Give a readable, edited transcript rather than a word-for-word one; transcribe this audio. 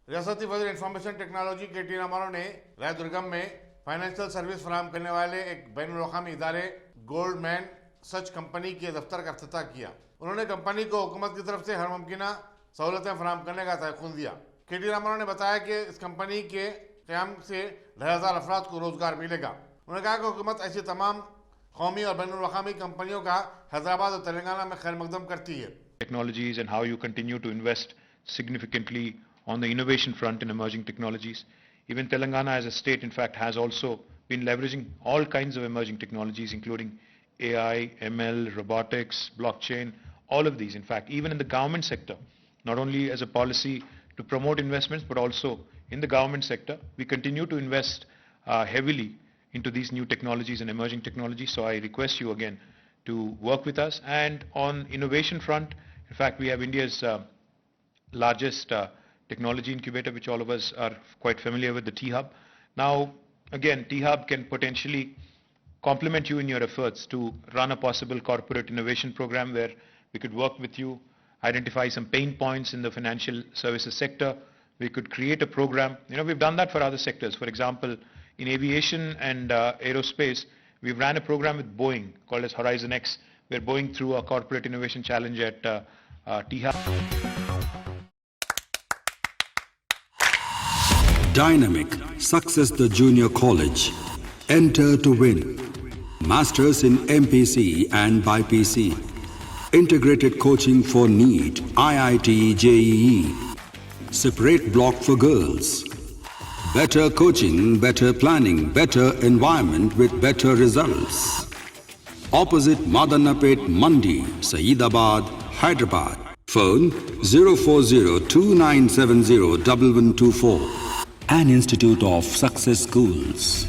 रियासती वज़ीर information technology K.T.. Rama Rao ने रायदुर्गम में फाइनेंशियल सर्विस फराहम करने वाले एक बैनुल-अक़वामी इदारे गोल्डमैन सच कंपनी के दफ्तर का इफ्तिताह किया। उन्होंने कंपनी को हुकूमत की तरफ से हर मुमकिना सहूलतें फराहम करने का तयक़ुन दिया। के.टी. रामाराव ने बताया कि इस कंपनी के क़याम से 1000 अफराद को रोजगार मिलेगा। उन्होंने कहा कि हुकूमत ऐसी तमाम कौमी और बैनुल-अक़वामी कंपनियों का हैदराबाद और तेलंगाना में खैर मकदम करती है। Technologies and how you continue to invest significantly on the innovation front in emerging technologies. Even Telangana as a state, in fact, has also been leveraging all kinds of emerging technologies, including AI, ML, robotics, blockchain, all of these. In fact, even in the government sector, not only as a policy to promote investments, but also in the government sector, we continue to invest heavily into these new technologies and emerging technologies. So I request you again to work with us. And on innovation front, in fact, we have India's largest technology incubator, which all of us are quite familiar with, the T-Hub. Now, again, T-Hub can potentially complement you in your efforts to run a possible corporate innovation program where we could work with you, identify some pain points in the financial services sector. We could create a program. You know, we've done that for other sectors. For example, in aviation and aerospace, we've ran a program with Boeing called as Horizon X, where Boeing threw a corporate innovation challenge at T-Hub. Dynamic Success the Junior College. Enter to win. Masters in MPC and BPC. Integrated coaching for NEET, IIT, JEE. Separate block for girls. Better coaching, better planning, better environment with better results. Opposite Madanapet Mandi, Saeedabad, Hyderabad. Phone 04029701124. An Institute of Success Schools.